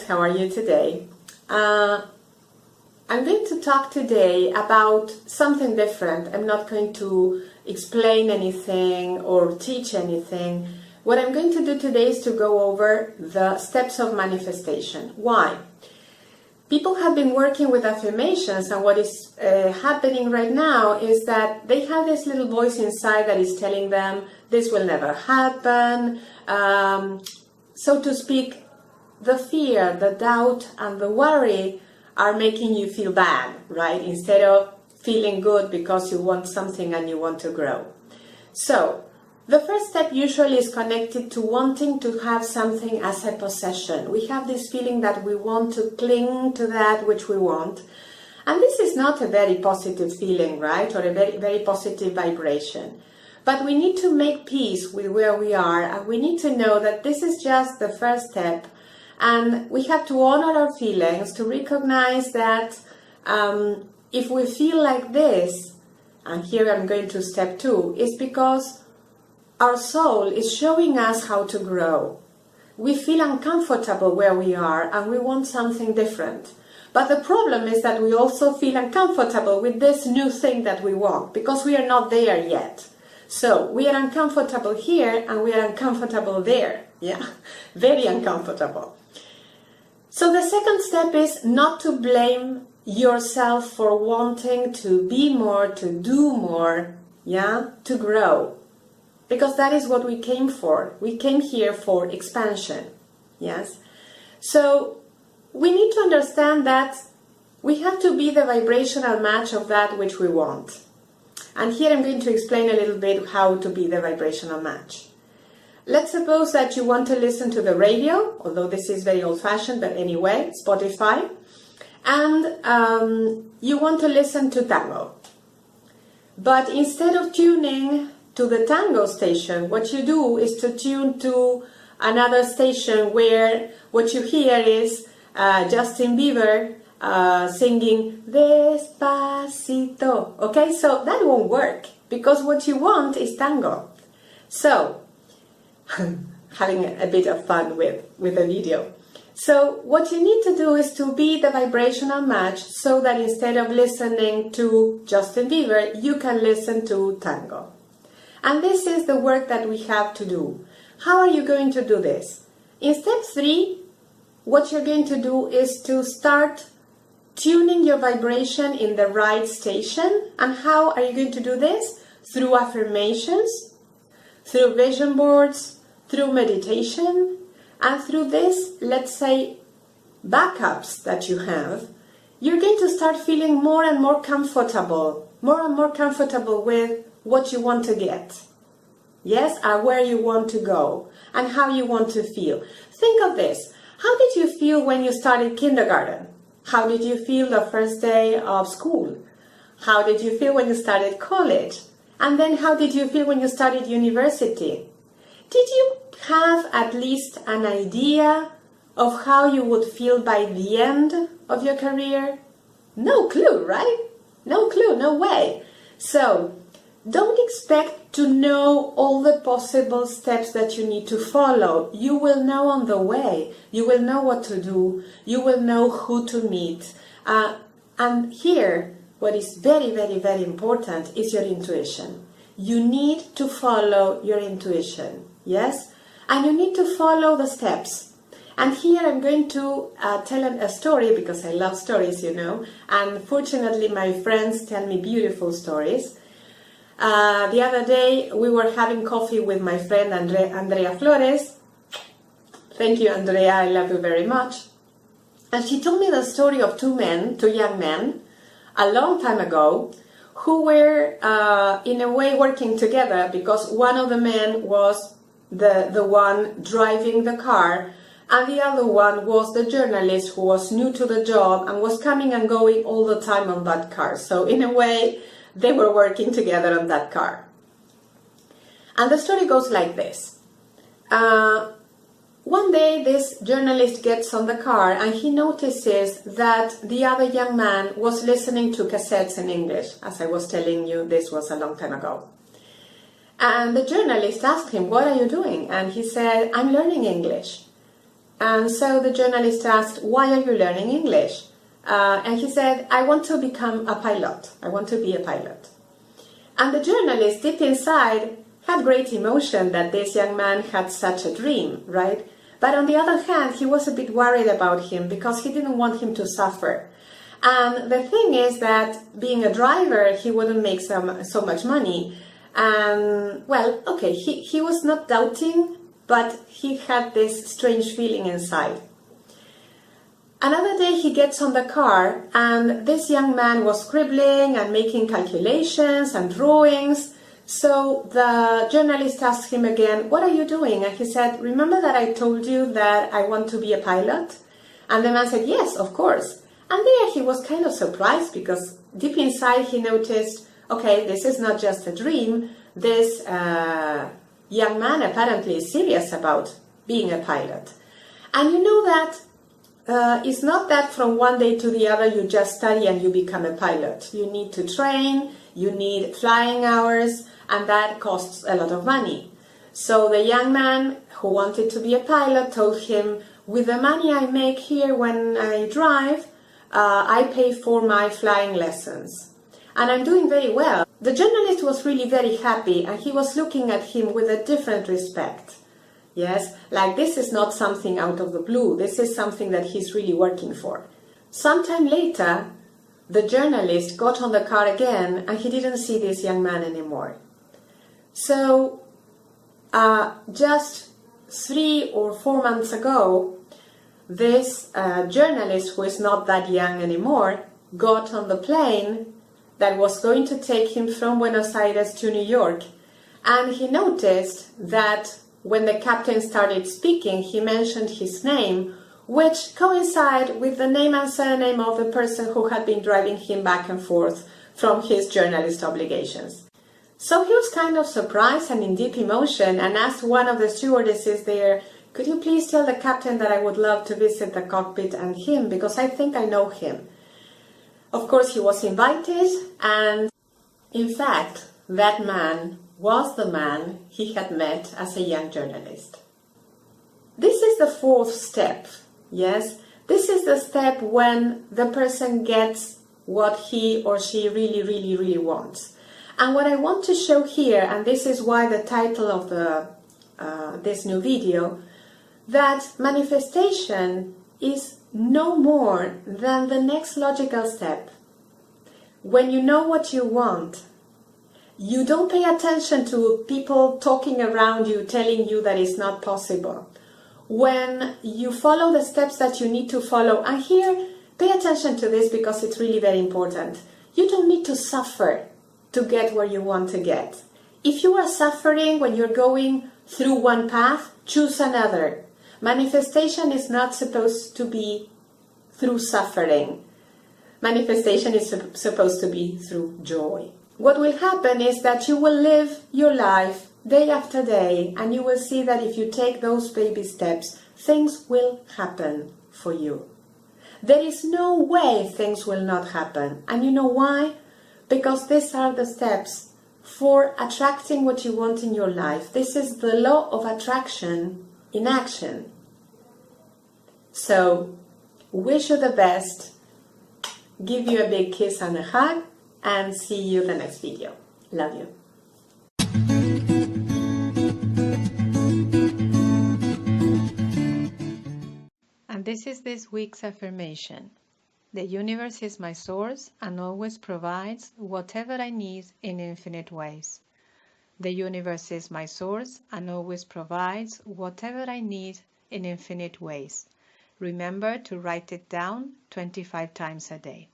how are you today? I'm going to talk today about something different. I'm not going to explain anything or teach anything. What I'm going to do today is to go over the steps of manifestation. Why? People have been working with affirmations, and what is happening right now is that they have this little voice inside that is telling them this will never happen. So to speak, the fear, the doubt, and the worry are making you feel bad, right? Instead of feeling good because you want something and you want to grow. So the first step usually is connected to wanting to have something as a possession. We have this feeling that we want to cling to that which we want. And this is not a very positive feeling, right? Or a very, very positive vibration. But we need to make peace with where we are, and we need to know that this is just the first step. And we have to honor our feelings, to recognize that if we feel like this, and here I'm going to step 2, is because our soul is showing us how to grow. We feel uncomfortable where we are and we want something different. But the problem is that we also feel uncomfortable with this new thing that we want because we are not there yet. So we are uncomfortable here and we are uncomfortable there. Yeah, very uncomfortable. So the second step is not to blame yourself for wanting to be more, to do more, yeah, to grow. Because that is what we came for. We came here for expansion, yes? So we need to understand that we have to be the vibrational match of that which we want. And here I'm going to explain a little bit how to be the vibrational match. Let's suppose that you want to listen to the radio, although this is very old-fashioned, but anyway, Spotify, and you want to listen to tango. But instead of tuning to the tango station, what you do is to tune to another station where what you hear is Justin Bieber singing Despacito. Okay, so that won't work because what you want is tango. So, having a bit of fun with the video. So what you need to do is to be the vibrational match so that instead of listening to Justin Bieber, you can listen to tango. And this is the work that we have to do. How are you going to do this? In step 3, what you're going to do is to start tuning your vibration in the right station. And how are you going to do this? Through affirmations, through vision boards, through meditation, and through this, let's say, backups that you have, you're going to start feeling more and more comfortable with what you want to get. Yes, and where you want to go, and how you want to feel. Think of this. How did you feel when you started kindergarten? How did you feel the first day of school? How did you feel when you started college? And then how did you feel when you started university? Did you have at least an idea of how you would feel by the end of your career? No clue, right? No clue, no way. So, don't expect to know all the possible steps that you need to follow. You will know on the way. You will know what to do. You will know who to meet. And here, what is very, very, very important is your intuition. You need to follow your intuition. Yes? And you need to follow the steps. And here I'm going to tell a story because I love stories, you know. And fortunately, my friends tell me beautiful stories. The other day, we were having coffee with my friend Andrea Flores. Thank you, Andrea. I love you very much. And she told me the story of two young men, a long time ago, who were in a way working together because one of the men was the one driving the car, and the other one was the journalist who was new to the job and was coming and going all the time on that car. So in a way, they were working together on that car. And the story goes like this. One day, this journalist gets on the car and he notices that the other young man was listening to cassettes in English. As I was telling you, this was a long time ago. And the journalist asked him, "What are you doing?" And he said, "I'm learning English." And so the journalist asked, why are you learning English? And he said, I want to become a pilot. I want to be a pilot. And the journalist, deep inside, had great emotion that this young man had such a dream, right? But on the other hand, he was a bit worried about him because he didn't want him to suffer. And the thing is that being a driver, he wouldn't make so much money. And, well, okay, he was not doubting, but he had this strange feeling inside. Another day he gets on the car, and this young man was scribbling and making calculations and drawings. So the journalist asked him again, what are you doing? And he said, remember that I told you that I want to be a pilot? And the man said, yes, of course. And there he was kind of surprised because deep inside he noticed, okay, this is not just a dream. This young man apparently is serious about being a pilot. And you know that it's not that from one day to the other you just study and you become a pilot. You need to train, you need flying hours, and that costs a lot of money. So the young man who wanted to be a pilot told him, with the money I make here when I drive, I pay for my flying lessons. And I'm doing very well. The journalist was really very happy, and he was looking at him with a different respect. Yes, like this is not something out of the blue. This is something that he's really working for. Sometime later, the journalist got on the car again, and he didn't see this young man anymore. So, just 3 or 4 months ago, this journalist, who is not that young anymore, got on the plane that was going to take him from Buenos Aires to New York. And he noticed that when the captain started speaking, he mentioned his name, which coincided with the name and surname of the person who had been driving him back and forth from his journalist obligations. So he was kind of surprised and in deep emotion and asked one of the stewardesses there, could you please tell the captain that I would love to visit the cockpit and him, because I think I know him. Of course, he was invited, and in fact, that man was the man he had met as a young journalist. This is the 4th step, yes? This is the step when the person gets what he or she really wants. And what I want to show here, and this is why the title of this new video, that manifestation is no more than the next logical step. When you know what you want, you don't pay attention to people talking around you, telling you that it's not possible. When you follow the steps that you need to follow, and here, pay attention to this because it's really very important. You don't need to suffer to get where you want to get. If you are suffering when you're going through one path, choose another. Manifestation is not supposed to be through suffering. Manifestation is supposed to be through joy. What will happen is that you will live your life day after day, and you will see that if you take those baby steps, things will happen for you. There is no way things will not happen. And you know why? Because these are the steps for attracting what you want in your life. This is the law of attraction in action. So, wish you the best, give you a big kiss and a hug, and see you in the next video. Love you. And this is this week's affirmation. The universe is my source and always provides whatever I need in infinite ways. The universe is my source and always provides whatever I need in infinite ways. Remember to write it down 25 times a day.